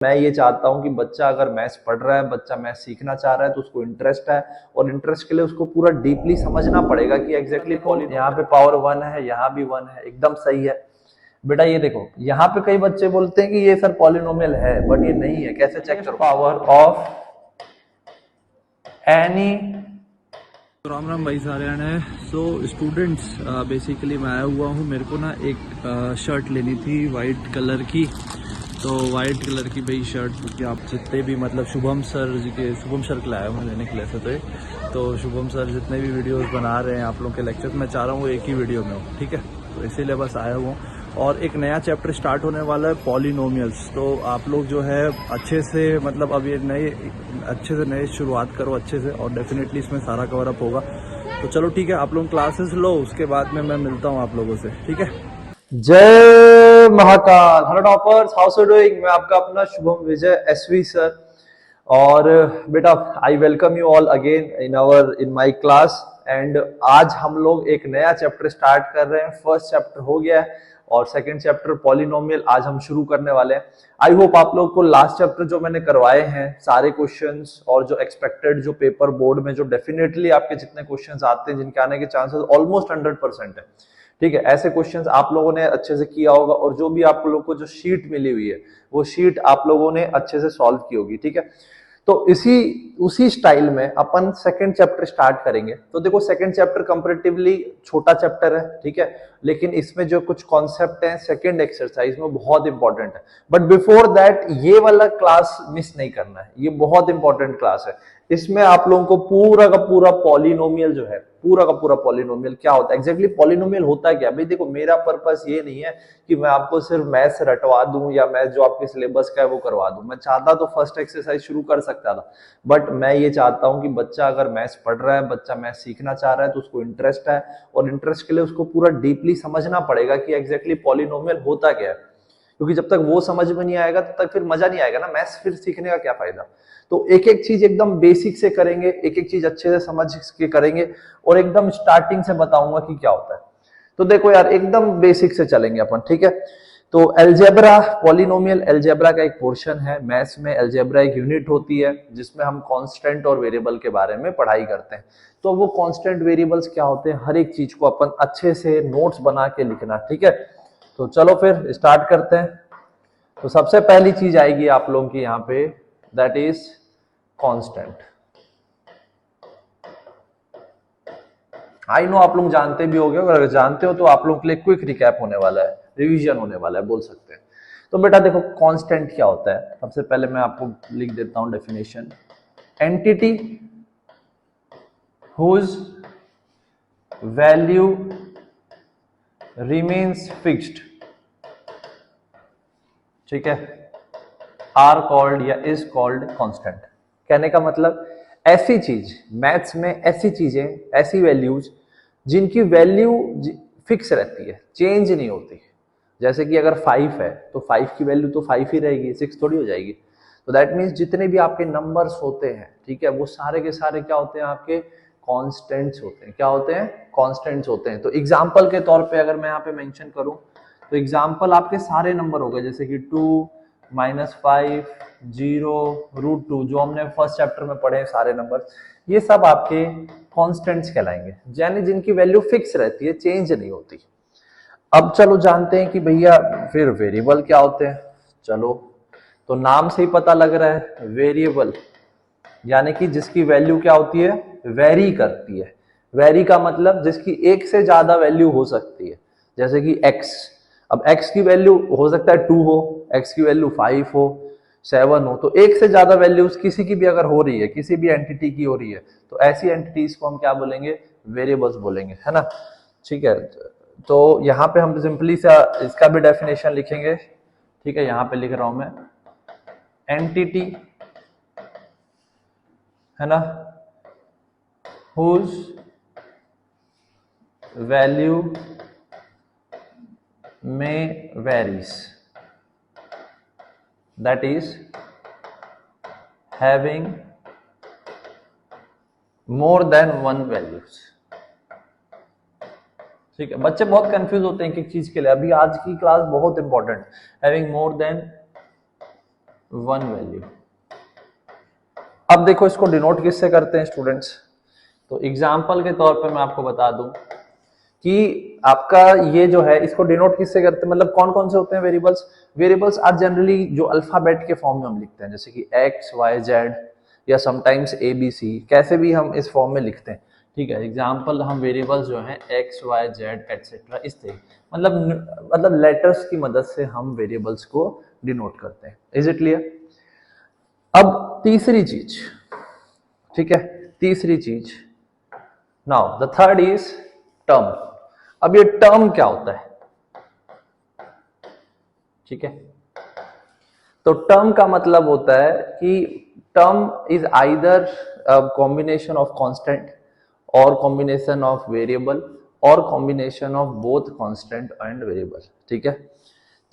मैं ये चाहता हूँ कि बच्चा अगर मैथ्स पढ़ रहा है, बच्चा मैथ्स सीखना चाह रहा है तो उसको इंटरेस्ट है, और इंटरेस्ट के लिए उसको पूरा डीपली समझना पड़ेगा कि एग्जैक्टली यहाँ पे पावर 1 है, यहाँ भी 1 है, एकदम सही है बेटा। ये देखो यहाँ पे कई बच्चे बोलते हैं कि ये सर पॉलिनोमियल है, बट ये नहीं है। कैसे चेक करो? Power of any. Ram Ram भाई सारे ने। सो स्टूडेंट्स, बेसिकली मैं आया हुआ हूँ। मेरे को ना एक शर्ट लेनी थी वाइट कलर की। तो वाइट कलर की भाई शर्ट, क्योंकि आप जितने भी मतलब शुभम सर के लाया हूँ लेने के लिए तो शुभम सर जितने भी वीडियोस बना रहे हैं आप लोगों के लेक्चर, मैं चाह रहा हूँ वो एक ही वीडियो में हो, ठीक है। तो इसीलिए बस आया हुआ हूँ। और एक नया चैप्टर स्टार्ट होने वाला है, पॉलिनोमियल्स। तो आप लोग जो है अच्छे से मतलब अब ये अच्छे से शुरुआत करो अच्छे से, और डेफिनेटली इसमें सारा कवर अप होगा। तो चलो ठीक है, आप लोग क्लासेस लो, उसके बाद में मैं मिलता हूँ आप लोगों से, ठीक है। Jai Mahakal. Hello toppers, how are you doing? मैं आपका अपना शुभम विजय एसवी सर। और बेटा I welcome you all again in my class. And आज हम लोग एक नया चैप्टर स्टार्ट कर रहे हैं। फर्स्ट चैप्टर हो गया है और सेकंड चैप्टर पॉलिनोमियल आज हम शुरू करने वाले हैं। आई होप आप लोग को लास्ट चैप्टर जो मैंने करवाए हैं सारे क्वेश्चंस, और जो एक्सपेक्टेड जो पेपर बोर्ड में जो डेफिनेटली आपके जितने क्वेश्चंस आते हैं जिनके आने के चांसेस ऑलमोस्ट 100% है, ठीक है, ऐसे क्वेश्चंस आप लोगों ने अच्छे से किया होगा। और जो भी आप लोगों को जो शीट मिली हुई है वो शीट आप लोगों ने अच्छे से सॉल्व की होगी, ठीक है। तो उसी स्टाइल में अपन सेकंड चैप्टर स्टार्ट करेंगे। तो देखो सेकंड चैप्टर कंपैरेटिवली छोटा चैप्टर है, ठीक है, लेकिन इसमें जो कुछ कॉन्सेप्ट हैं सेकंड एक्सरसाइज में बहुत इंपॉर्टेंट है। बट बिफोर दैट ये वाला क्लास मिस नहीं करना है, ये बहुत इंपॉर्टेंट क्लास है। इसमें आप लोगों को पूरा का पूरा पॉलिनोमियल जो है, पूरा का पूरा पॉलिनोमियल क्या होता है, एग्जैक्टली पॉलिनोमियल होता क्या भाई। देखो मेरा पर्पस ये नहीं है कि मैं आपको सिर्फ मैथ्स रटवा दूं या मैथ्स जो आपके सिलेबस का है वो करवा दूं। मैं चाहता तो फर्स्ट एक्सरसाइज शुरू कर सकता था, बट मैं ये चाहता हूं कि बच्चा अगर मैथ्स पढ़ रहा है, बच्चा मैथ्स सीखना चाह रहा है तो उसको इंटरेस्ट है, और इंटरेस्ट के लिए उसको पूरा डीपली समझना पड़ेगा कि एग्जैक्टली पॉलिनोमियल होता क्या है। क्योंकि जब तक वो समझ में नहीं आएगा तब तक फिर मजा नहीं आएगा ना, मैथ्स फिर सीखने का क्या फायदा। तो एक एक चीज एकदम बेसिक से करेंगे, एक एक चीज अच्छे से समझ के करेंगे, और एकदम स्टार्टिंग से बताऊंगा कि क्या होता है। तो देखो यार एकदम बेसिक से चलेंगे अपन, ठीक है। तो अलजेब्रा, पॉलिनोमियल अलजेब्रा का एक पोर्शन है मैथ्स में। अलजेब्रा एक यूनिट होती है जिसमें हम कांस्टेंट और वेरिएबल के बारे में पढ़ाई करते हैं। तो वो कांस्टेंट वेरिएबल्स क्या होते हैं, हर एक चीज को अपन अच्छे से नोट्स बना के लिखना, ठीक है। तो चलो फिर स्टार्ट करते हैं। तो सबसे पहली चीज आएगी आप लोगों की यहाँ पे, that is constant. I know आप लोग जानते भी होंगे, अगर जानते हो तो आप लोगों के लिए क्विक रिकैप होने वाला है, रिवीजन होने वाला है बोल सकते हैं। तो बेटा देखो कांस्टेंट क्या होता है, सबसे पहले मैं आपको लिख देता हूं definition. Entity whose value remains fixed, ठीक है, आर कॉल्ड या इज कॉल्ड कांस्टेंट। कहने का मतलब ऐसी चीज, मैथ्स में ऐसी चीजें, ऐसी वैल्यूज जिनकी वैल्यू फिक्स रहती है, चेंज नहीं होती। जैसे कि अगर 5 है तो 5 की वैल्यू तो 5 ही रहेगी, 6 थोड़ी हो जाएगी। तो दैट मीन्स जितने भी आपके नंबर्स होते हैं, ठीक है, वो सारे के सारे क्या होते हैं, आपके कॉन्स्टेंट्स होते हैं। क्या होते हैं? कॉन्स्टेंट्स होते हैं। तो एग्जाम्पल के तौर पर अगर मैं यहाँ पे मेंशन करूं तो एग्जाम्पल आपके सारे नंबर हो गए, जैसे कि 2, -5, 0, √2, जो हमने फर्स्ट चैप्टर में पढ़े सारे नंबर, ये सब आपके कॉन्स्टेंट्स कहलाएंगे, यानी जिनकी वैल्यू फिक्स रहती है, चेंज नहीं होती। अब चलो जानते हैं कि भैया फिर वेरिएबल क्या होते हैं। चलो, तो नाम से ही पता लग रहा है वेरिएबल, यानी कि जिसकी वैल्यू क्या होती है, वेरी करती है। वेरी का मतलब जिसकी एक से ज्यादा वैल्यू हो सकती है, जैसे कि x। अब x की वैल्यू हो सकता है 2 हो, x की वैल्यू 5 हो, 7 हो। तो एक से ज्यादा वैल्यूज किसी की भी अगर हो रही है, किसी भी एंटिटी की हो रही है, तो ऐसी एंटिटीज को हम क्या बोलेंगे, वेरिएबल्स बोलेंगे, है ना, ठीक है। तो यहाँ पे हम सिंपली सा इसका भी डेफिनेशन लिखेंगे, ठीक है, यहाँ पे लिख रहा हूं मैं, एंटिटी, है ना, whose value may varies, that is having more than one values। ठीक है, बच्चे बहुत कंफ्यूज होते हैं एक एक चीज के लिए। अभी आज की क्लास बहुत important, having more than one value. अब देखो इसको डिनोट किससे करते हैं स्टूडेंट्स, तो एग्जाम्पल के तौर पे मैं आपको बता दूं कि आपका ये जो है इसको डिनोट किससे करते हैं, मतलब कौन कौन से होते हैं वेरिएबल्स। वेरिएबल्स आर जनरली जो अल्फाबेट के फॉर्म में हम लिखते हैं, जैसे कि एक्स वाई जेड या समटाइम्स ए बी सी, कैसे भी हम इस फॉर्म में लिखते हैं। ठीक है, एग्जाम्पल हम वेरिएबल्स जो हैं एक्स वाई जेड एटसेट्रा इस तरीके, मतलब लेटर्स की मदद से हम वेरिएबल्स को डिनोट करते हैं। Is it clear. अब तीसरी चीज, ठीक है, तीसरी चीज, now the third is term. अब ये टर्म क्या होता है, ठीक है, तो टर्म का मतलब होता है कि term is either combination of constant और कॉम्बिनेशन ऑफ वेरिएबल और combination of both constant and variable. ठीक है,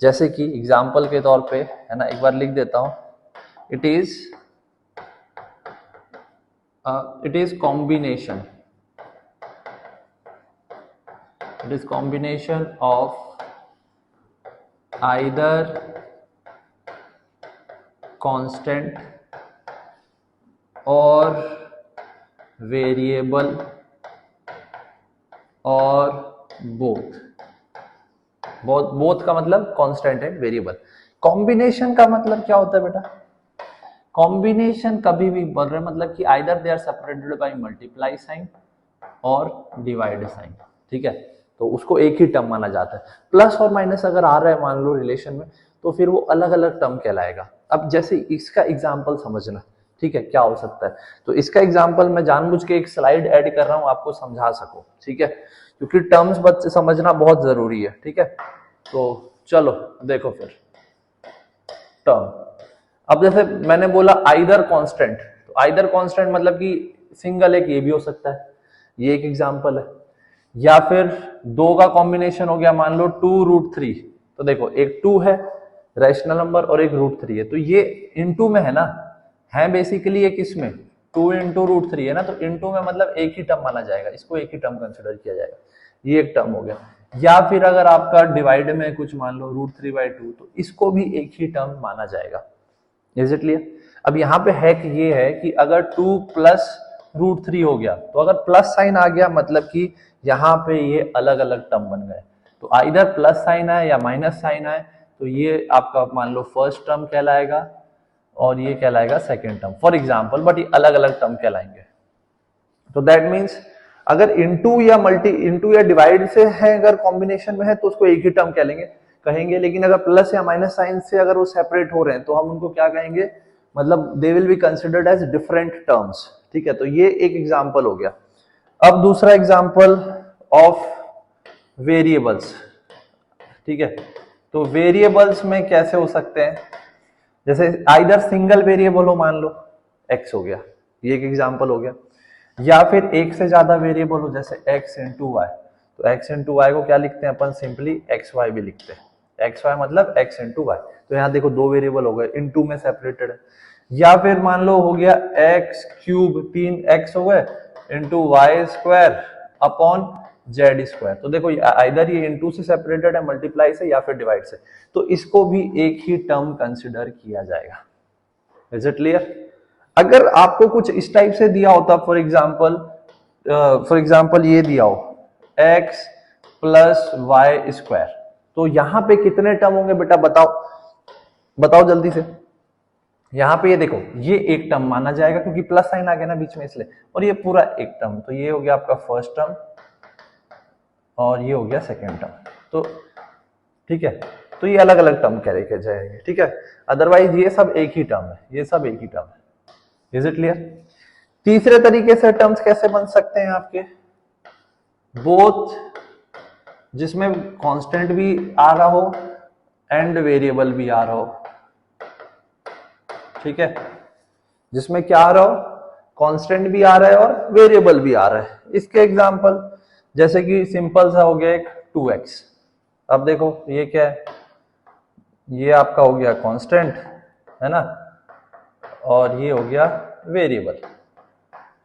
जैसे कि एग्जांपल के तौर पे है ना, एक बार लिख देता हूं, it is combination, it is combination of either constant or variable और बोथ का मतलब कांस्टेंट एंड वेरिएबल। कॉम्बिनेशन का मतलब क्या होता है बेटा, कॉम्बिनेशन कभी भी बोल रहे हैं मतलब कि either they are separated by multiply sign और डिवाइड साइन। ठीक है, तो उसको एक ही टर्म माना जाता है। प्लस और माइनस अगर आ रहा है मान लो रिलेशन में, तो फिर वो अलग अलग टर्म कहलाएगा। अब जैसे इसका एग्जांपल समझना, ठीक है, क्या हो सकता है, तो इसका एग्जांपल मैं जानबूझ के एक स्लाइड ऐड कर रहा हूं आपको समझा सकूं, ठीक है, क्योंकि टर्म्स बच्चे समझना बहुत जरूरी है। ठीक है, तो चलो देखो फिर टर्म। अब जैसे मैंने बोला आइदर कांस्टेंट, तो आइदर कांस्टेंट मतलब कि सिंगल एक ये भी हो सकता है, ये एक एग्जांपल है, या फिर दो का कॉम्बिनेशन हो गया, मान लो 2√3, तो देखो एक 2 है रैशनल नंबर और एक √3 है, तो ये इनटू में है ना, है बेसिकली एक इसमें 2 इंटू √3 है ना, तो इनटू में मतलब एक ही टर्म माना जाएगा, इसको एक ही टर्म कंसिडर किया जाएगा, ये एक टर्म हो गया। या फिर अगर आपका डिवाइड में कुछ मान लो √3/2, तो इसको भी एक ही टर्म माना जाएगा। Is it clear. अब यहाँ पे हैक ये है कि अगर 2 प्लस √3 हो गया, तो अगर प्लस साइन आ गया मतलब कि यहाँ पे ये अलग अलग टर्म बन गए, तो आइदर प्लस साइन आए या माइनस साइन आए, तो ये आपका मान लो फर्स्ट टर्म कहलाएगा और ये कहलाएगा second term for example, but ये अलग अलग टर्म कहलाएंगे। तो दैट मीन्स अगर इंटू या डिवाइड से है, अगर कॉम्बिनेशन में है तो उसको एक ही टर्म कहेंगे, लेकिन अगर प्लस या माइनस साइन से अगर वो सेपरेट हो रहे हैं तो हम उनको क्या कहेंगे, मतलब they will be considered as different terms. ठीक है, तो ये एक एग्जांपल हो गया। अब दूसरा एग्जांपल ऑफ वेरिएबल्स। ठीक है, तो वेरिएबल्स में कैसे हो सकते हैं, जैसे आइदर सिंगल वेरिएबल हो, मान लो x हो गया, ये एक एग्जांपल हो गया, या फिर एक से ज्यादा वेरिएबल हो, जैसे x इंटू वाई, तो x इंटू वाई को क्या लिखते हैं अपन, सिंपली xy भी लिखते हैं, xy मतलब x इंटू वाई। तो यहाँ देखो दो वेरिएबल हो गए, इंटू में सेपरेटेड है। या फिर मान लो हो गया x³ 3x हो गए इंटू y² अपॉन z², तो देखो आइदर ये इंटू से सेपरेटेड है, मल्टीप्लाई से या फिर डिवाइड से, तो इसको भी एक ही टर्म कंसिडर किया जाएगा। Is it clear. अगर आपको कुछ इस टाइप से दिया होता, फॉर एग्जाम्पल ये दिया हो x प्लस y², तो यहां पे कितने टर्म होंगे बेटा, बताओ जल्दी से। यहां पे ये देखो, ये एक टर्म माना जाएगा क्योंकि प्लस साइन आ गया ना बीच में इसलिए, और ये पूरा एक टर्म, तो ये हो गया आपका फर्स्ट टर्म और ये हो गया सेकेंड टर्म। तो ठीक है, तो ये अलग अलग टर्म कह रहे जाएंगे। ठीक है, अदरवाइज ये सब एक ही टर्म है, ये सब एक ही टर्म है। Is it clear. तीसरे तरीके से टर्म्स कैसे बन सकते हैं आपके, बोथ जिसमें कांस्टेंट भी आ रहा हो एंड वेरिएबल भी आ रहा हो। ठीक है, जिसमें क्या आ रहा हो, कांस्टेंट भी आ रहा है और वेरिएबल भी आ रहा है। इसके एग्जांपल जैसे कि सिंपल सा हो गया एक 2x। अब देखो ये क्या है, ये आपका हो गया कांस्टेंट है ना, और ये हो गया वेरिएबल,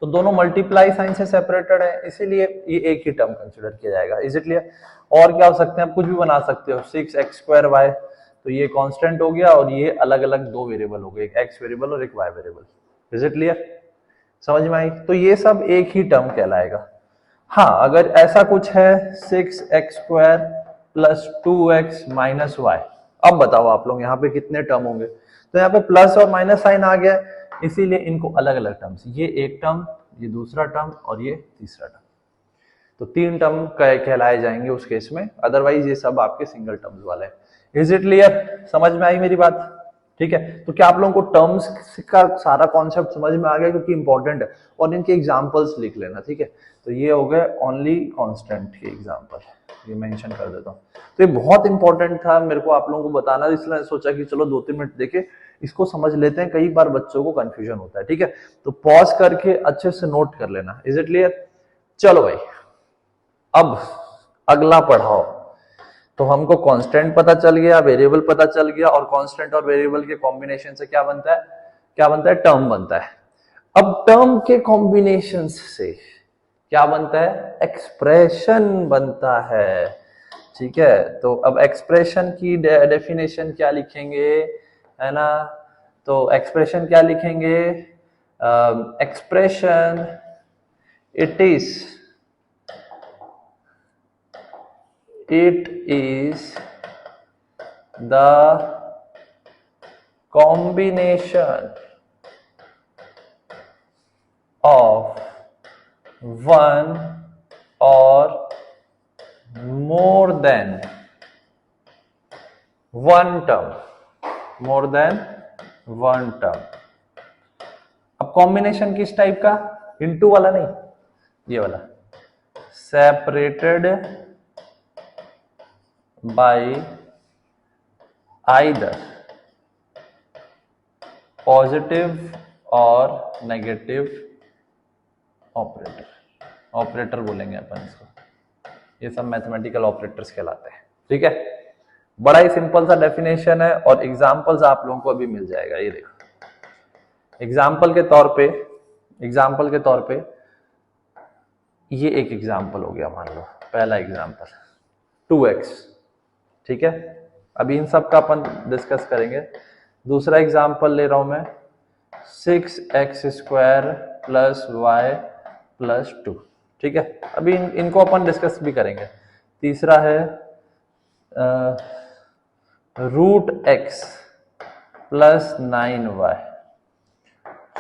तो दोनों मल्टीप्लाई साइन से सेपरेटेड है, इसीलिए ये एक ही टर्म कंसिडर किया जाएगा। Is it clear. और क्या हो सकते हैं, आप कुछ भी बना सकते हो, 6x² y तो ये कांस्टेंट हो गया और ये अलग अलग दो वेरिएबल हो गए, एक एक्स वेरिएबल और एक Y variable. Is it clear? समझ में आई? तो ये सब एक ही टर्म कहलाएगा। हाँ, अगर ऐसा कुछ है 6x² plus 2x minus Y, अब बताओ आप लोग यहाँ पे कितने टर्म होंगे? तो यहाँ पे प्लस और माइनस साइन आ गया, इसीलिए इनको अलग अलग टर्म्स, ये एक टर्म, ये दूसरा टर्म और ये तीसरा टर्म, तो तीन टर्म कहलाए जाएंगे उस केस में। अदरवाइज ये सब आपके सिंगल टर्म्स वाले हैं। Is it clear? समझ में आई मेरी बात? ठीक है, तो क्या आप लोगों को टर्म्स का सारा कॉन्सेप्ट समझ में आ गया? क्योंकि इंपॉर्टेंट है, और इनके एग्जांपल्स लिख लेना। ठीक है, तो ये हो गए ओनली कांस्टेंट के एग्जांपल, ये मेंशन कर देता हूँ। तो ये बहुत इंपॉर्टेंट था मेरे को आप लोगों को बताना, इसलिए सोचा कि चलो 2-3 मिनट देके इसको समझ लेते हैं, कई बार बच्चों को कंफ्यूजन होता है। ठीक है, तो पॉज करके अच्छे से नोट कर लेना। Is it clear? चलो भाई, अब अगला पढ़ाओ। तो हमको कांस्टेंट पता चल गया, वेरिएबल पता चल गया, और कांस्टेंट और वेरिएबल के कॉम्बिनेशन से क्या बनता है? क्या बनता है? टर्म बनता है। अब टर्म के कॉम्बिनेशन से क्या बनता है? एक्सप्रेशन बनता है। ठीक है, तो अब एक्सप्रेशन की डेफिनेशन क्या लिखेंगे, है ना? तो एक्सप्रेशन क्या लिखेंगे? Expression it is the combination of one or more than one term, more than one term। अब कॉम्बिनेशन किस टाइप का? इनटू वाला नहीं, ये वाला, सेपरेटेड बाय आइदर पॉजिटिव और नेगेटिव ऑपरेटर। ऑपरेटर बोलेंगे अपन इसको, ये सब मैथमेटिकल ऑपरेटर्स कहलाते हैं। ठीक है, बड़ा ही सिंपल सा डेफिनेशन है, और एग्जांपल्स आप लोगों को अभी मिल जाएगा। ये देखो, एग्जाम्पल के तौर पे ये एक एग्जाम्पल हो गया, मान लो पहला एग्जाम्पल 2x। ठीक है, अभी इन सब का अपन डिस्कस करेंगे। दूसरा एग्जाम्पल ले रहा हूं मैं 6x² प्लस वाई प्लस 2। ठीक है, अभी इनको अपन डिस्कस भी करेंगे। तीसरा है √x प्लस 9y।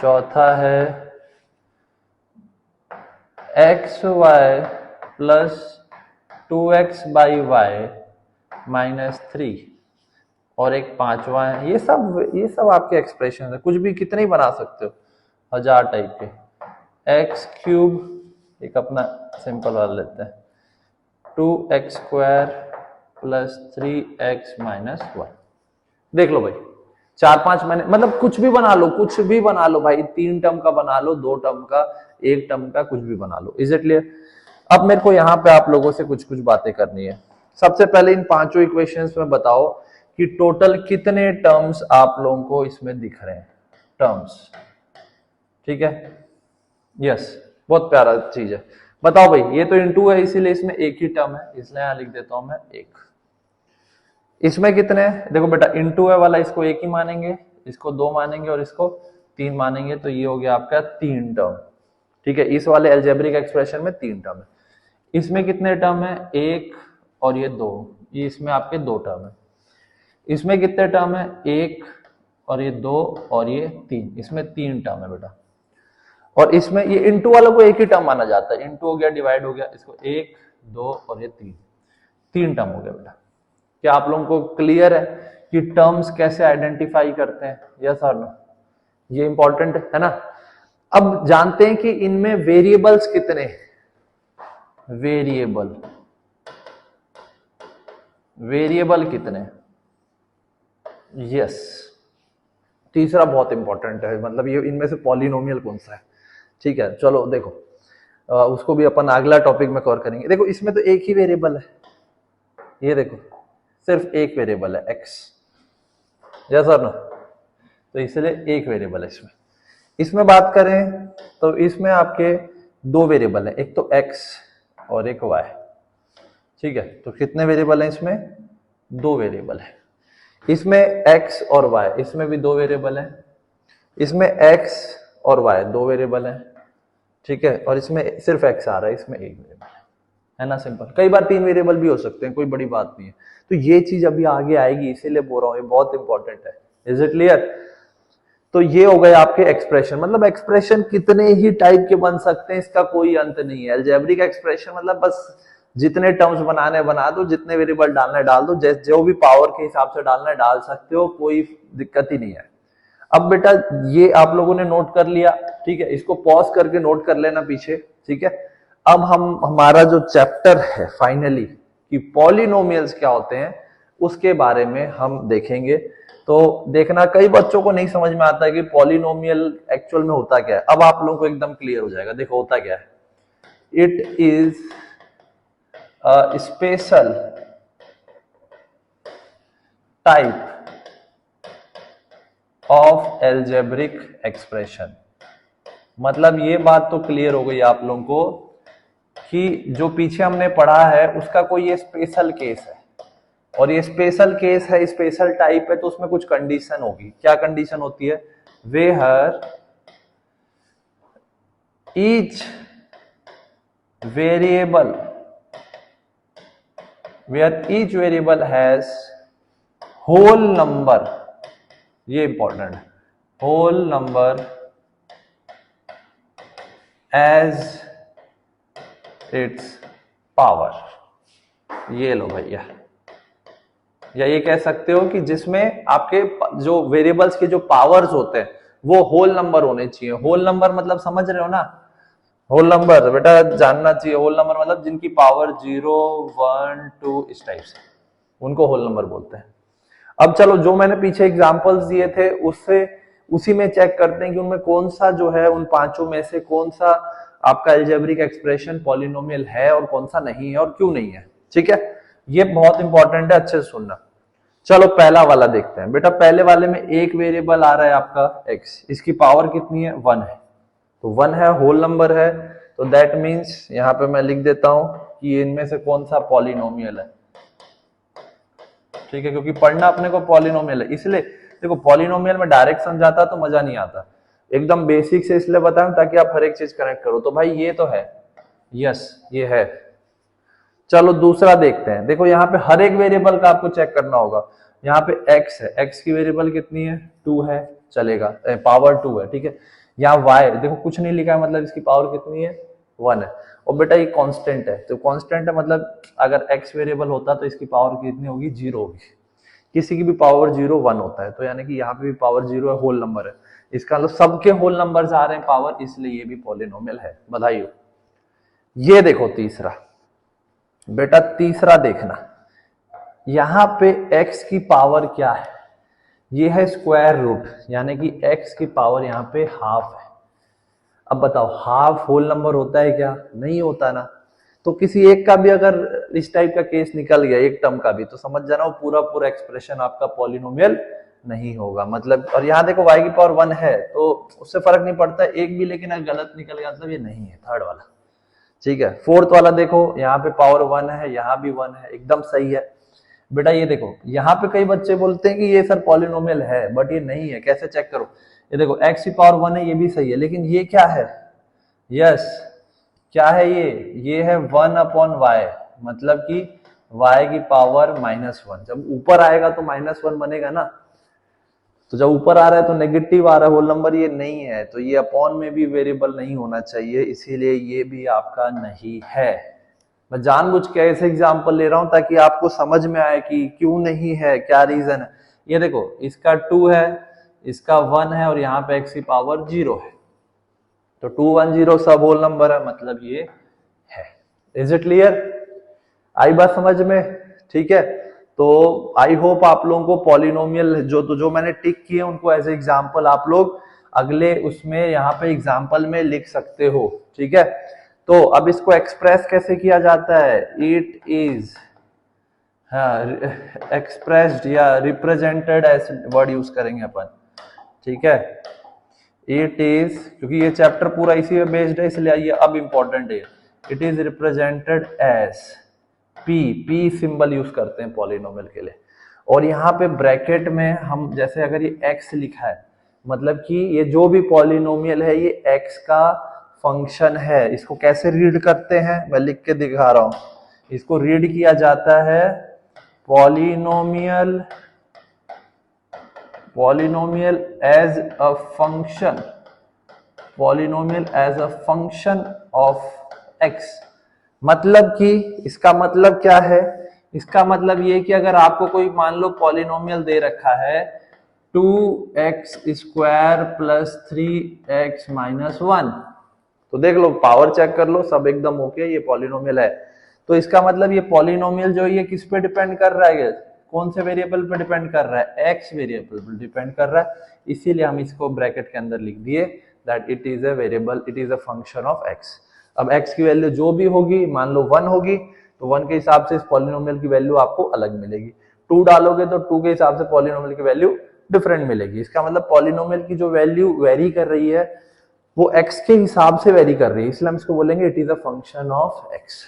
चौथा है xy plus 2x by Y minus 3, और एक पांचवा है। ये सब आपके एक्सप्रेशन है, कुछ भी कितने ही बना सकते हो, 1000 टाइप के। x³ एक अपना सिंपल वाला लेते हैं, 2x² प्लस 3x माइनस 1। देख लो भाई, 4-5 मैंने, मतलब कुछ भी बना लो भाई, 3 टर्म का बना लो, 2 टर्म का, 1 टर्म का, कुछ भी बना लो। Is it clear? अब मेरे को यहाँ पे आप लोगों से कुछ बातें करनी है। सबसे पहले इन पांचों इक्वेशंस में बताओ कि टोटल कितने टर्म्स आप लोगों को इसमें दिख रहे हैं, टर्म्स। ठीक है, यस, बहुत प्यारा चीज है। बताओ भाई, ये तो इनटू है इसीलिए इसमें एक ही टर्म है, इसलिए यहां लिख देता हूं मैं 1। इसमें कितने हैं? देखो बेटा, इनटू है वाला इसको 1 ही मानेंगे, इसको 2 मानेंगे और इसको 3 मानेंगे, तो ये हो गया आपका 3 टर्म। ठीक है, इस वाले अलजेब्रिक एक्सप्रेशन में 3 टर्म है। इसमें कितने टर्म है? 1 और ये 2, ये इसमें आपके 2 टर्म है। इसमें कितने टर्म है? 1 और ये 2 और ये 3, इसमें 3 टर्म है बेटा। और इसमें ये इनटू वालों को एक ही टर्म माना जाता है, इनटू हो गया, डिवाइड हो गया, इसको 1, 2 और ये 3 टर्म हो गया बेटा। क्या आप लोगों को क्लियर है कि टर्म्स कैसे आइडेंटिफाई करते हैं? यस और नो? ये इंपॉर्टेंट है ना। अब जानते हैं कि इनमें वेरिएबल्स कितने हैं। वेरिएबल कितने? यस, तीसरा बहुत इंपॉर्टेंट है, मतलब ये इनमें से पॉलिनोमियल कौन सा है। ठीक है, चलो देखो, उसको भी अपन अगला टॉपिक में कवर करेंगे। देखो, इसमें तो एक ही वेरिएबल है, ये देखो, सिर्फ एक वेरिएबल है x। यस और नो? तो इसलिए एक वेरिएबल है इसमें बात करें तो इसमें आपके 2 वेरिएबल है, एक तो x और एक y। ठीक है, तो कितने वेरिएबल है इसमें? 2 वेरिएबल है। इसमें x और y, इसमें भी दो वेरिएबल है, इसमें x और y दो वेरिएबल है, ठीक है, और इसमें सिर्फ x आ रहा है, इसमें एक वेरिएबल है ना, सिंपल। कई बार तीन वेरिएबल भी हो सकते हैं, कोई बड़ी बात नहीं है। तो ये चीज अभी आगे आएगी, इसीलिए बोल रहा हूँ, ये बहुत इंपॉर्टेंट है। Is it clear? तो ये हो गए आपके एक्सप्रेशन। मतलब एक्सप्रेशन कितने ही टाइप के बन सकते हैं, इसका कोई अंत नहीं है। अलजेब्रिक एक्सप्रेशन मतलब बस जितने टर्म्स बनाने बना दो, जितने वेरिएबल डालना है डाल दो, जो भी पावर के हिसाब से डालना है डाल सकते हो, कोई दिक्कत ही नहीं है। अब बेटा ये आप लोगों ने नोट कर लिया, ठीक है, इसको पॉज करके नोट कर लेना पीछे, ठीक है। अब हमारा जो चैप्टर है फाइनली कि पॉलिनोमियल्स क्या होते हैं, उसके बारे में हम देखेंगे। तो देखना, कई बच्चों को नहीं समझ में आता है कि पॉलिनोमियल एक्चुअल में होता क्या है। अब आप लोगों को एकदम क्लियर हो जाएगा। देखो होता क्या है, it is a special type of algebraic expression. मतलब ये बात तो क्लियर हो गई आप लोगों को कि जो पीछे हमने पढ़ा है उसका कोई ये स्पेशल केस है, और ये स्पेशल केस है, स्पेशल टाइप है, तो उसमें कुछ कंडीशन होगी। क्या कंडीशन होती है? Where each variable has whole number, ये इंपॉर्टेंट है, whole number as its power. ये लो भैया, या ये कह सकते हो कि जिसमें आपके जो वेरिएबल्स के जो पावर्स होते हैं वो होल नंबर होने चाहिए। होल नंबर मतलब समझ रहे हो ना? होल नंबर बेटा जानना चाहिए। होल नंबर मतलब जिनकी पावर 0, 1, 2 इस टाइप से, उनको होल नंबर बोलते हैं। अब चलो, जो मैंने पीछे एग्जांपल्स दिए थे उससे उसी में चेक करते हैं कि उनमें कौन सा जो है, उन पांचों में से कौन सा आपका अलजेब्रिक एक्सप्रेशन पॉलिनोमियल है और कौन सा नहीं है और क्यों नहीं है, ठीक है। ये बहुत इंपॉर्टेंट है, अच्छे से सुनना। चलो पहला वाला देखते हैं। बेटा पहले वाले में एक वेरिएबल आ रहा है आपका x, इसकी पावर कितनी है? 1 है, तो 1 है, होल नंबर है, तो दैट मीन्स यहां पे मैं लिख देता हूं कि इनमें से कौन सा पॉलिनोमियल है, ठीक है, क्योंकि पढ़ना अपने को पॉलिनोमियल है। इसलिए देखो, पॉलिनोमियल में डायरेक्ट समझाता तो मजा नहीं आता, एकदम बेसिक से इसलिए बताऊं ताकि आप हर एक चीज कनेक्ट करो। तो भाई ये तो है, यस ये है। चलो दूसरा देखते हैं। देखो यहाँ पे हर एक वेरिएबल का आपको चेक करना होगा। यहाँ पे x है, x की वेरिएबल कितनी है? 2 है, चलेगा, पावर 2 है, ठीक है। यहाँ y देखो कुछ नहीं लिखा है, मतलब इसकी पावर कितनी है? 1 है। और बेटा ये कांस्टेंट है, तो कांस्टेंट है मतलब अगर x वेरिएबल होता तो इसकी पावर कितनी होगी? 0 होगी। किसी की भी पावर 0 1 होता है, तो यानी कि यहाँ पे भी पावर 0 है, होल नंबर है। इसका मतलब सबके होल नंबर्स आ रहे हैं पावर, इसलिए ये भी पॉलिनोमियल है। बधाई हो। ये देखो तीसरा, बेटा तीसरा देखना, यहां पे x की पावर क्या है? ये है स्क्वायर रूट, यानी कि x की पावर यहाँ पे हाफ है। अब बताओ, हाफ होल नंबर होता है क्या? नहीं होता ना। तो किसी एक का भी अगर इस टाइप का केस निकल गया, एक टर्म का भी, तो समझ जाना वो पूरा पूरा एक्सप्रेशन आपका पॉलिनोमियल नहीं होगा। मतलब, और यहाँ देखो y की पावर 1 है, तो उससे फर्क नहीं पड़ता एक भी, लेकिन अगर गलत निकल गया मतलब ये नहीं है, थर्ड वाला, ठीक है। फोर्थ वाला देखो, यहाँ पे पावर 1 है, यहाँ भी 1 है, एकदम सही है। बेटा ये देखो, यहाँ पे कई बच्चे बोलते हैं कि ये सर पॉलिनोमियल है, बट ये नहीं है। कैसे चेक करो? ये देखो x की पावर 1 है, ये भी सही है, लेकिन ये क्या है? यस, क्या है ये है 1/y, मतलब कि y की पावर -1। जब ऊपर आएगा तो -1 बनेगा ना, तो जब ऊपर आ रहा है तो नेगेटिव आ रहा है होल नंबर, ये नहीं है, तो ये अपॉन में भी वेरिएबल नहीं होना चाहिए, इसीलिए ये भी आपका नहीं है। मैं जानबूझ के ऐसे एग्जांपल ले रहा हूं ताकि आपको समझ में आए कि क्यों नहीं है, क्या रीजन है। ये देखो, इसका 2 है, इसका 1 है, और यहाँ पे x की पावर 0 है, तो 2 1 0 सब होल नंबर है, मतलब ये है। Is it clear? आई बात समझ में? ठीक है। तो आई होप आप लोगों को पॉलिनोमियल जो मैंने टिक किए उनको एज एग्जांपल आप लोग अगले उसमें यहाँ पे एग्जांपल में लिख सकते हो, ठीक है। तो अब इसको एक्सप्रेस कैसे किया जाता है? इट इज एक्सप्रेस्ड या रिप्रेजेंटेड ऐसे वर्ड यूज करेंगे अपन, ठीक है। इट इज, क्योंकि ये चैप्टर पूरा इसी पे बेस्ड है, इसलिए ये अब इंपॉर्टेंट है। It is represented as P symbol use करते हैं पॉलिनोमियल के लिए। और यहाँ पे ब्रैकेट में हम जैसे अगर ये x लिखा है मतलब कि ये जो भी पॉलिनोमियल है ये x का फंक्शन है। इसको कैसे रीड करते हैं मैं लिख के दिखा रहा हूं। इसको रीड किया जाता है polynomial as a function, polynomial as a function of x। मतलब कि इसका मतलब क्या है, इसका मतलब ये कि अगर आपको कोई मान लो पॉलिनोमियल दे रखा है 2x square plus 3x minus 1, तो देख लो पावर चेक कर लो सब एकदम ओके, ये पॉलिनोमियल है। तो इसका मतलब ये पॉलिनोमियल जो ये किस पे डिपेंड कर रहा है, कौन से वेरिएबल पे डिपेंड कर रहा है, x वेरिएबल पे डिपेंड कर रहा है। इसीलिए हम इसको ब्रैकेट के अंदर लिख दिए that it is a variable, it is a function of x। अब x की वैल्यू जो भी होगी, मान लो 1 होगी तो 1 के हिसाब से इस पॉलिनोमियल की वैल्यू आपको अलग मिलेगी, 2 डालोगे तो 2 के हिसाब से पॉलिनोमियल की वैल्यू डिफरेंट मिलेगी। इसका मतलब पॉलिनोमियल की जो वैल्यू वेरी कर रही है वो x के हिसाब से वेरी कर रही है, इसलिए हम इसको बोलेंगे it is a function of x।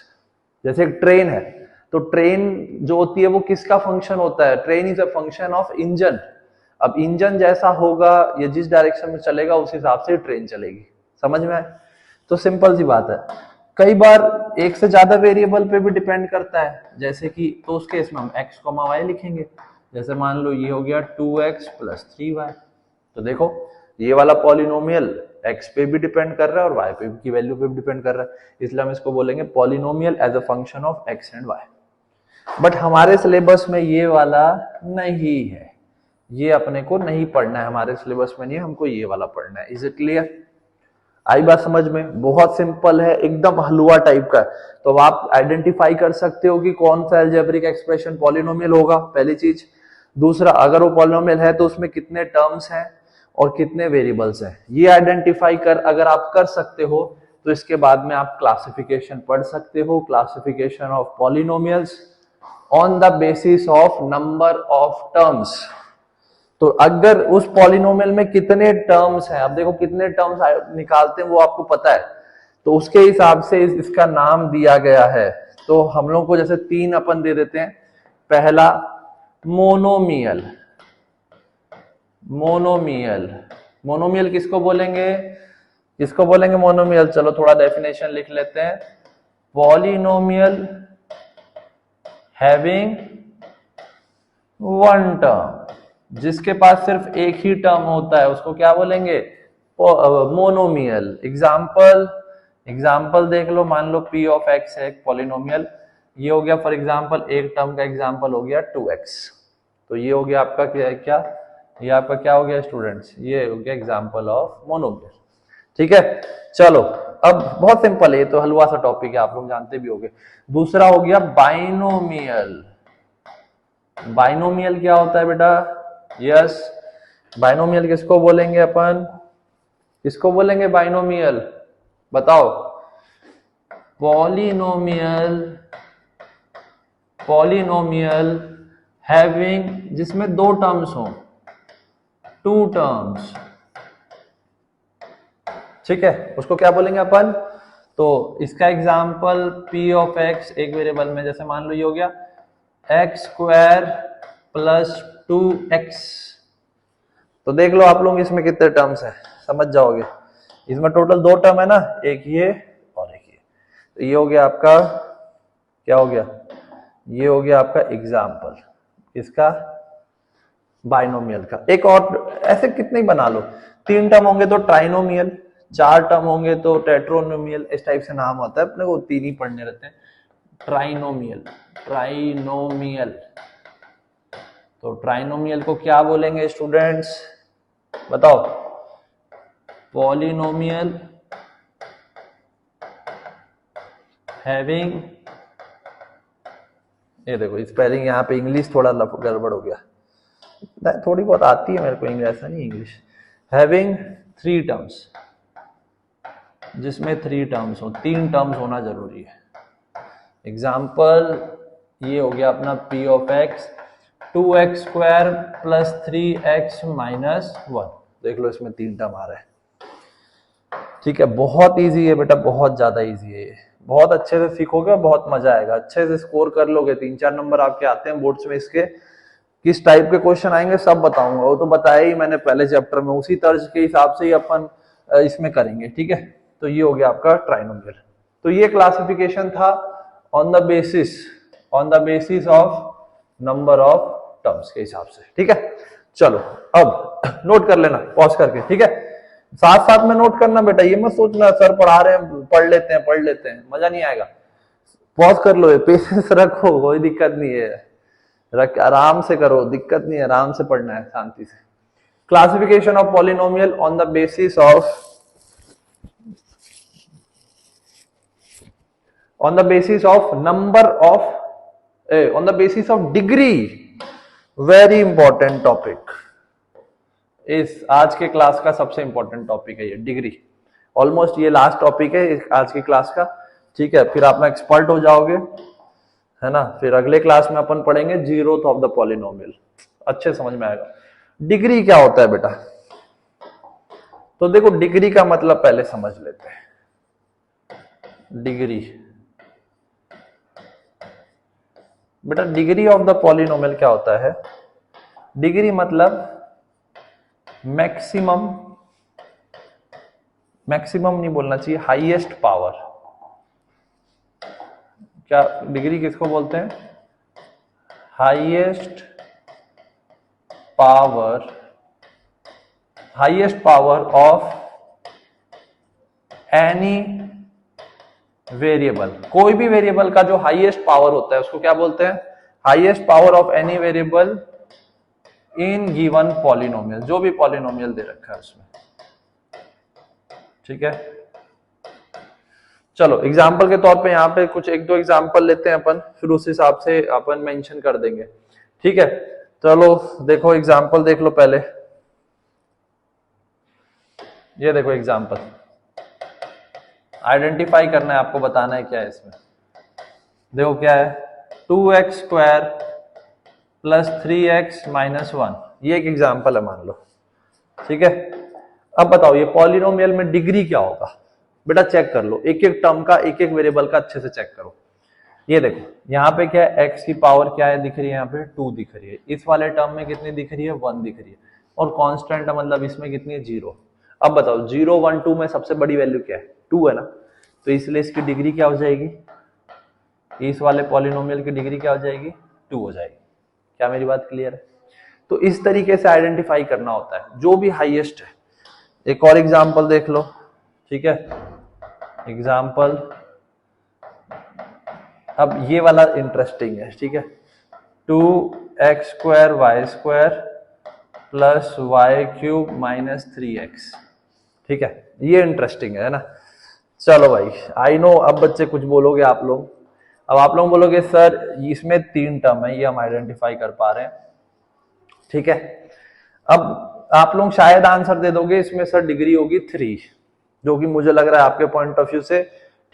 जैसे एक ट्रेन है तो ट्रेन जो होती है वो किसका फंक्शन होता है, train is a function of engine. अब इंजन जैसा होगा ये जिस डायरेक्शन में चलेगा उस हिसाब से ट्रेन चलेगी, समझ में आए? तो सिंपल सी बात है। कई बार एक से ज्यादा वेरिएबल पे भी डिपेंड करता है, जैसे कि तो उस केस में हम x, y लिखेंगे। जैसे मान लो ये हो गया 2x प्लस 3y, तो देखो ये वाला पॉलिनोमियल x पे भी डिपेंड कर रहा है और y पे की वैल्यू पे भी डिपेंड कर रहा है, इसलिए हम इसको बोलेंगे polynomial as a function of x and y। But हमारे सिलेबस में ये वाला नहीं है, ये अपने को नहीं पढ़ना है, हमारे सिलेबस में नहीं है, हमको ये वाला पढ़ना है। Is it clear? आई बात समझ में? बहुत सिंपल है, एकदम हलवा टाइप का। तो आप आइडेंटिफाई कर सकते हो कि कौन सा अलजेब्रिक एक्सप्रेशन पॉलिनोमियल होगा, पहली चीज। दूसरा, अगर वो पॉलिनोमियल है तो उसमें कितने टर्म्स हैं और कितने वेरिएबल्स हैं, ये आइडेंटिफाई कर अगर आप कर सकते हो तो इसके बाद में आप क्लासिफिकेशन पढ़ सकते हो, classification of polynomials on the basis of number of terms. तो अगर उस पॉलिनोमियल में कितने टर्म्स हैं, अब देखो कितने टर्म्स निकालते हैं वो आपको पता है, तो उसके हिसाब से इसका नाम दिया गया है। तो हम लोग को जैसे 3 अपन दे देते हैं। पहला मोनोमियल, मोनोमियल किसको बोलेंगे, किसको बोलेंगे मोनोमियल? चलो थोड़ा डेफिनेशन लिख लेते हैं। पॉलिनोमियल हैविंग 1 टर्म, जिसके पास सिर्फ एक ही टर्म होता है उसको क्या बोलेंगे? मोनोमियल। एग्जाम्पल देख लो, मान लो p ऑफ x है एक पॉलिनोमियल, ये हो गया फॉर एग्जाम्पल एक टर्म का एग्जाम्पल हो गया 2x, तो ये हो गया आपका क्या ये आपका क्या हो गया स्टूडेंट्स, ये हो गया एग्जाम्पल ऑफ मोनोमियल। ठीक है, चलो अब बहुत सिंपल है, ये तो हलवा सा टॉपिक है, आप लोग जानते भी होंगे। दूसरा हो गया बाइनोमियल। बाइनोमियल क्या होता है बेटा? यस, बाइनोमियल किसको बोलेंगे अपन, किसको बोलेंगे बाइनोमियल? बताओ। पॉलिनोमियल हैविंग, जिसमें 2 टर्म्स हो, 2 टर्म्स, ठीक है, उसको क्या बोलेंगे अपन? तो इसका एग्जांपल p ऑफ x एक वेरिएबल में, जैसे मान लो ये हो गया x स्क्वायर प्लस 2x, तो देख लो आप लोग इसमें कितने टर्म्स हैं, समझ जाओगे। इसमें टोटल 2 टर्म है ना, एक ये और एक ये, तो ये हो गया आपका क्या हो गया, ये हो गया आपका एग्जाम्पल इसका बाइनोमियल का। एक और ऐसे कितने ही बना लो, 3 टर्म होंगे तो ट्राइनोमियल, 4 टर्म होंगे तो टेट्रोनोमियल, इस टाइप से नाम होता है, अपने को 3 ही पढ़ने रहते हैं। ट्राइनोमियल, तो ट्राइनोमियल को क्या बोलेंगे स्टूडेंट्स, बताओ? पॉलिनोमियल हैविंग, ये देखो स्पेलिंग यहाँ पे इंग्लिश थोड़ा गड़बड़ हो गया, थोड़ी बहुत आती है मेरे को इंग्लिश, ऐसा नहीं इंग्लिश। हैविंग 3 टर्म्स, जिसमें 3 टर्म्स हो, 3 टर्म्स होना जरूरी है। एग्जाम्पल ये हो गया अपना p of x 2x square plus 3x minus 1, देख लो इसमें 3 टर्म आ रहा है। ठीक है, बहुत इजी है बेटा, बहुत ज्यादा इजी है ये, बहुत अच्छे से सीखोगे, बहुत मजा आएगा, अच्छे से स्कोर कर लोगे, 3-4 नंबर आपके आते हैं बोर्ड्स में इसके, किस टाइप के क्वेश्चन आएंगे सब बताऊंगा, वो तो बताया ही मैंने पहले चैप्टर में, उसी तर्ज के हिसाब से ही अपन इसमें करेंगे, ठीक है। तो ये हो गया आपका ट्राइनोमियल। तो ये क्लासिफिकेशन था on the basis of number of terms के हिसाब से, ठीक है। चलो अब नोट कर लेना पॉज करके, ठीक है। साथ साथ में नोट करना बेटा, ये मत सोचना सर पढ़ा रहे हैं पढ़ लेते हैं, मजा नहीं आएगा। पॉज कर लो, पेशेंस रखो, कोई दिक्कत नहीं है, रख आराम से करो, दिक्कत नहीं है, आराम से पढ़ना है शांति से। Classification of polynomial on the basis of number of on the basis of degree, very important topic. इस आज के क्लास का सबसे इंपॉर्टेंट टॉपिक है ये डिग्री। ऑलमोस्ट ये लास्ट टॉपिक है आज की क्लास का, ठीक है। फिर आप में एक्सपर्ट हो जाओगे, है ना। फिर अगले क्लास में अपन पढ़ेंगे जीरोथ ऑफ द पॉलिनोमियल, अच्छे समझ में आएगा। डिग्री क्या होता है बेटा, तो देखो डिग्री का मतलब पहले समझ लेते हैं। डिग्री बेटा, डिग्री ऑफ द पॉलिनोमियल क्या होता है? डिग्री मतलब मैक्सिमम नहीं बोलना चाहिए, हाईएस्ट पावर। क्या डिग्री किसको बोलते हैं? Highest power of any variable. कोई भी वेरिएबल का जो हाईएस्ट पावर होता है उसको क्या बोलते हैं? Highest power of any variable in given polynomial, जो भी पॉलिनोमियल दे रखा है उसमें, ठीक है। चलो एग्जाम्पल के तौर पे यहाँ पे कुछ एक दो एग्जाम्पल लेते हैं अपन, फिर उस हिसाब से अपन मेंशन कर देंगे, ठीक है। चलो देखो एग्जाम्पल देख लो पहले, ये देखो एग्जाम्पल, आइडेंटिफाई करना है आपको, बताना है क्या है इसमें। देखो क्या है, 2x square plus 3x minus 1, ये एक एग्जाम्पल है मान लो, ठीक है। अब बताओ ये पॉलिनोमियल में डिग्री क्या होगा? बेटा चेक कर लो, एक एक टर्म का, एक एक वेरिएबल का अच्छे से चेक करो। ये देखो यहाँ पे क्या है, x की पावर क्या है दिख रही है, यहाँ पे 2 दिख रही है, इस वाले टर्म में कितनी दिख रही है? 1 दिख रही है, और कांस्टेंट है मतलब इसमें कितनी है? 0। अब बताओ 0 1 2 में सबसे बड़ी वैल्यू क्या है? 2 है ना, तो इसलिए इसकी डिग्री क्या हो जाएगी? इस वाले पॉलिनोमियल की डिग्री क्या हो जाएगी? 2 हो जाएगी। क्या मेरी बात क्लियर है? तो इस तरीके से आइडेंटिफाई करना होता है जो भी हाईएस्ट है। एक और एग्जांपल देख लो, ठीक है। एग्जांपल, अब ये वाला इंटरेस्टिंग है, ठीक है। 2x square y square plus y cube minus 3x, ठीक है। ये इंटरेस्टिंग है ना। चलो भाई, आई नो अब बच्चे कुछ बोलोगे आप लोग, अब आप लोग बोलोगे सर इसमें 3 टर्म है, ये हम आइडेंटिफाई कर पा रहे हैं, ठीक है। अब आप लोग शायद आंसर दे दोगे इसमें सर डिग्री होगी 3, जो कि मुझे लग रहा है आपके पॉइंट ऑफ व्यू से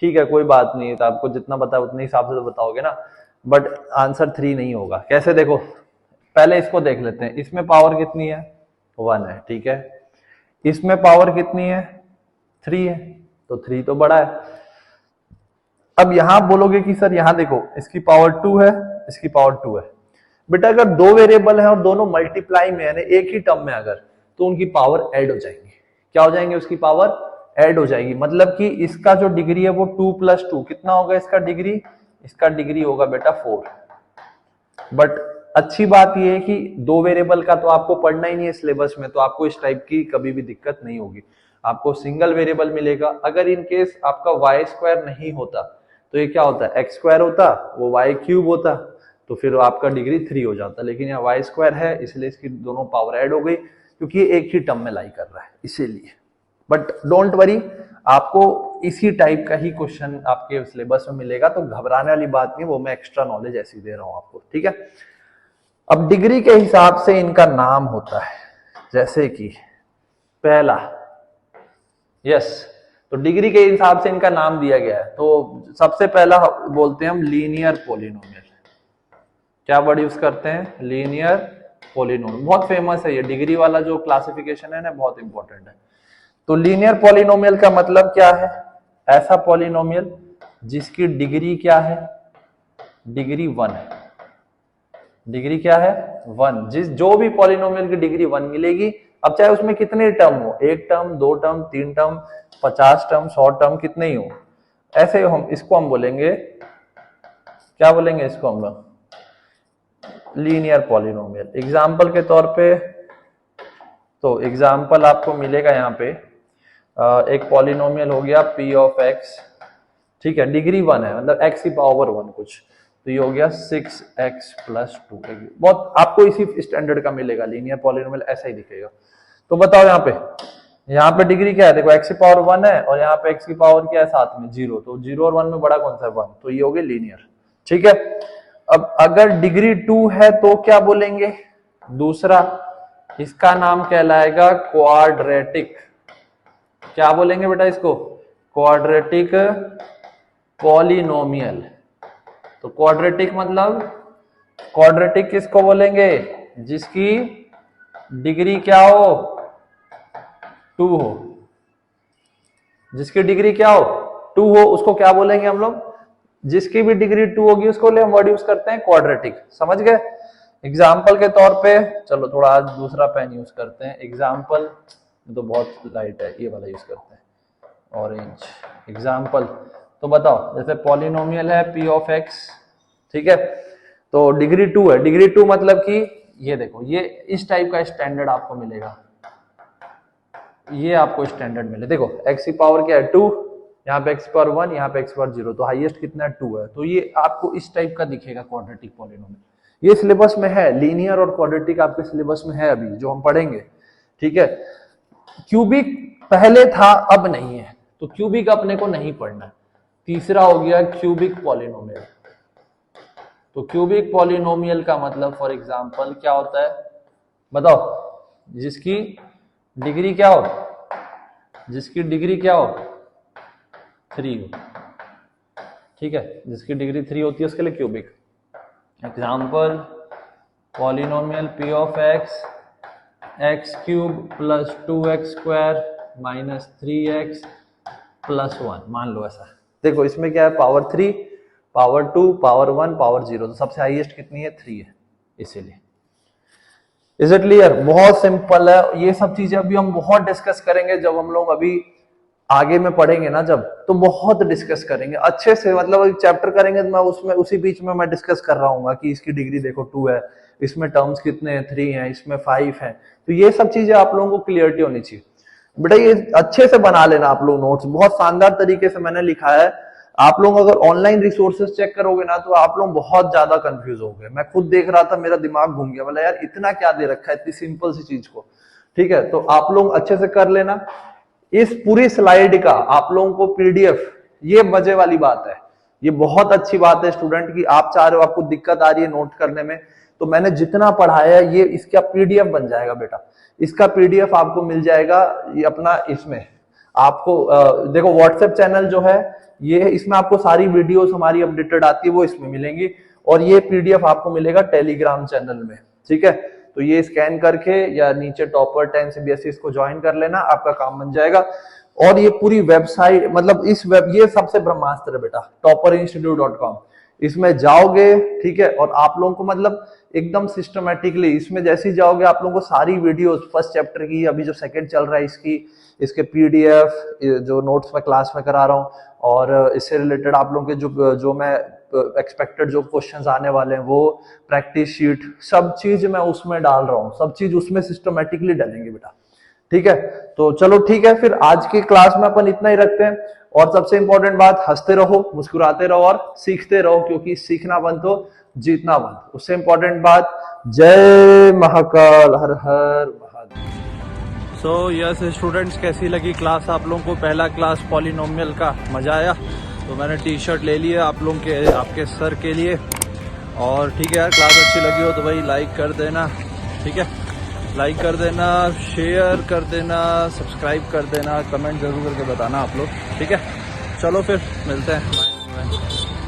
ठीक है, कोई बात नहीं है, तो आपको जितना पता है उतने हिसाब से तो बताओगे ना, बट आंसर 3 नहीं होगा। कैसे? देखो पहले इसको देख लेते हैं, इसमें पावर कितनी है? 1 है, ठीक है। इसमें पावर कितनी है? 3 है, तो 3 तो बड़ा है। अब यहां बोलोगे कि सर यहां देखो इसकी पावर 2 है, इसकी पावर 2 है। बेटा अगर 2 वेरिएबल है और दोनों मल्टीप्लाई में है, एक ही टर्म में अगर, तो उनकी पावर ऐड हो जाएंगी। क्या हो जाएंगे? उसकी पावर ऐड हो जाएगी। मतलब कि इसका जो डिग्री है वो 2 + 2 कितना होगा इसका डिग्री? इसका डिग्री होगा बेटा 4। बट अच्छी बात यह है कि 2 वेरिएबल का तो आपको पढ़ना ही नहीं है सिलेबस में, तो आपको इस टाइप की कभी भी दिक्कत नहीं होगी, आपको सिंगल वेरिएबल मिलेगा। अगर इन केस आपका वाई स्क्वायर नहीं होता तो ये क्या होता है? एक्स स्क्वायर होता, वो वाई क्यूब होता, तो फिर आपका डिग्री 3 हो जाता। लेकिन यहाँ वाई स्क्वायर है इसलिए इसकी दोनों पावर ऐड हो गई, क्योंकि ये एक ही टर्म में लाई कर रहा है इसीलिए। बट डोंट वरी, आपको इसी टाइप का ही क्वेश्चन आपके सिलेबस में मिलेगा, तो घबराने वाली बात नहीं, वो मैं एक्स्ट्रा नॉलेज ऐसी दे रहा हूं आपको, ठीक है। अब डिग्री के हिसाब से इनका नाम होता है, जैसे कि पहला, यस, तो डिग्री के हिसाब से इनका नाम दिया गया है। तो सबसे पहला बोलते हैं हम लीनियर पॉलिनोमियल। क्या वर्ड यूज करते हैं? Linear polynomial. बहुत फेमस है ये डिग्री वाला जो क्लासिफिकेशन है ना, बहुत इंपॉर्टेंट है। तो लीनियर पॉलिनोमियल का मतलब क्या है? ऐसा पॉलिनोमियल जिसकी डिग्री क्या है? डिग्री 1 है। डिग्री क्या है 1, जो भी पॉलिनोमियल की डिग्री 1 मिलेगी, अब चाहे उसमें कितने टर्म हो, 1 term, 2 term, 3 term, 50 term, 100 term, कितने ही हो, ऐसे हम इसको हम बोलेंगे, क्या बोलेंगे इसको हम लोग, लीनियर पॉलिनोमियल। एग्जाम्पल के तौर पे, तो एग्जाम्पल आपको मिलेगा यहाँ पे, एक पॉलिनोमियल हो गया p ऑफ x, ठीक है, डिग्री 1 है, मतलब x की पावर 1 कुछ, तो ये हो गया 6x प्लस 2। बहुत आपको इसी स्टैंडर्ड का मिलेगा, लीनियर पॉलिनोमियल ऐसा ही दिखेगा। तो बताओ यहाँ पे डिग्री क्या है, देखो x की पावर 1 है और यहाँ पे x की पावर क्या है साथ में 0, तो 0 और 1 में बड़ा कौन सा है 1, तो ये हो गया लीनियर, ठीक है। अब अगर डिग्री 2 है तो क्या बोलेंगे, दूसरा, इसका नाम कहलाएगा क्वाड्रेटिक। क्या बोलेंगे बेटा इसको, क्वाड्रेटिक पॉलिनोमियल। तो क्वाड्रेटिक मतलब, क्वाड्रेटिक किसको बोलेंगे, जिसकी डिग्री क्या हो 2 हो, जिसकी डिग्री क्या हो 2 हो, उसको क्या बोलेंगे हम लोग, जिसकी भी डिग्री 2 होगी उसको हम वर्ड यूज करते हैं क्वाड्रेटिक, समझ गए। एग्जाम्पल के तौर पे, चलो थोड़ा आज दूसरा पेन यूज करते हैं, एग्जाम्पल तो बहुत लाइट है, ये वाला यूज करते हैं ऑरेंज। एग्जाम्पल तो बताओ, जैसे पॉलिनोमियल है p ऑफ x, ठीक है, तो डिग्री 2 है, डिग्री 2 मतलब कि ये देखो, ये इस टाइप का स्टैंडर्ड आपको मिलेगा, ये आपको स्टैंडर्ड मिले, देखो x की पावर क्या है 2, यहाँ पे x पर 1, यहाँ पे x पर 0, तो हाईएस्ट कितना है 2 है, तो ये आपको इस टाइप का दिखेगा क्वाड्रेटिक पॉलिनोमियल। ये सिलेबस में है, लीनियर और क्वाड्रेटिक आपके सिलेबस में है अभी जो हम पढ़ेंगे, ठीक है। क्यूबिक पहले था, अब नहीं है, तो क्यूबिक अपने को नहीं पढ़ना है। तीसरा हो गया क्यूबिक पॉलिनोमियल। तो क्यूबिक पॉलिनोमियल का मतलब फॉर एग्जांपल क्या होता है, बताओ, जिसकी डिग्री क्या हो, जिसकी डिग्री क्या हो 3 हो, ठीक है, जिसकी डिग्री 3 होती है उसके लिए cubic. Example polynomial p of x, x cube plus 2x square minus 3x plus 1, मान लो ऐसा। देखो इसमें क्या है, पावर 3, पावर 2, पावर 1, पावर 0, तो सबसे हाईएस्ट कितनी है 3 है, इसीलिए। इज इट क्लियर, बहुत सिंपल है। ये सब चीजें अभी हम बहुत डिस्कस करेंगे, जब हम लोग अभी आगे में पढ़ेंगे ना, जब, तो बहुत डिस्कस करेंगे अच्छे से, मतलब चैप्टर करेंगे तो मैं उसमें उसी बीच में मैं डिस्कस कर रहा हूँ कि इसकी डिग्री देखो 2 है, इसमें टर्म्स कितने हैं 3 हैं, इसमें 5 हैं, तो ये सब चीजें आप लोगों को क्लियरिटी होनी चाहिए बेटा। ये अच्छे से बना लेना आप लोग नोट्स, बहुत शानदार तरीके से मैंने लिखा है। आप लोग अगर ऑनलाइन रिसोर्सेज चेक करोगे ना, तो आप लोग बहुत ज्यादा कंफ्यूज हो गए। मैं खुद देख रहा था, मेरा दिमाग घूम गया, बोला यार इतना क्या दे रखा है इतनी सिंपल सी चीज को, ठीक है। तो आप लोग अच्छे से कर लेना। इस पूरी स्लाइड का आप लोगों को पीडीएफ, ये मजे वाली बात है, ये बहुत अच्छी बात है स्टूडेंट की, आप चाह रहे हो, आपको दिक्कत आ रही है नोट करने में, तो मैंने जितना पढ़ाया है ये इसका पीडीएफ बन जाएगा बेटा। इसका पीडीएफ आपको मिल जाएगा ये अपना, इसमें आपको देखो व्हाट्सएप चैनल जो है ये, इसमें आपको सारी वीडियोस हमारी अपडेटेड आती है वो इसमें मिलेंगी, और ये पीडीएफ आपको मिलेगा टेलीग्राम चैनल में, ठीक है। तो ये स्कैन करके या नीचे टॉपर 10 CBSE इसको ज्वाइन कर लेना, आपका काम बन जाएगा। और ये पूरी वेबसाइट, मतलब इस वेब, ये सबसे ब्रह्मास्त्र है बेटा, topperinstitute.com, इसमें जाओगे, ठीक है, और आप लोगों को मतलब एकदम सिस्टमेटिकली इसमें जैसे ही जाओगे आप लोगों को सारी वीडियोस फर्स्ट चैप्टर की, अभी जो सेकंड चल रहा है इसकी, इसके पीडीएफ जो नोट्स में क्लास में करा रहा हूँ, और इससे रिलेटेड आप लोगों के जो मैं एक्सपेक्टेड जो क्वेश्चंस आने वाले हैं, वो प्रैक्टिस शीट, सब चीज मैं उसमें डाल रहा हूँ, सब चीज उसमें सिस्टमेटिकली डालेंगे बेटा, ठीक है। तो चलो ठीक है, फिर आज की क्लास में अपन इतना ही रखते हैं। और सबसे इंपॉर्टेंट बात, हंसते रहो, मुस्कुराते रहो और सीखते रहो, क्योंकि सीखना बंद तो जीतना बंद। उससे इंपॉर्टेंट बात, जय महाकाल, हर हर महादेव। सो यस स्टूडेंट्स, कैसी लगी क्लास आप लोगों को? पहला क्लास पॉलिनोमियल का, मजा आया? तो मैंने टी शर्ट ले ली है आप लोगों के, आपके सर के लिए। और ठीक है यार, क्लास अच्छी लगी हो तो भाई लाइक कर देना, ठीक है, लाइक कर देना, शेयर कर देना, सब्सक्राइब कर देना, कमेंट जरूर करके बताना आप लोग, ठीक है। चलो फिर मिलते हैं, बाय बाय।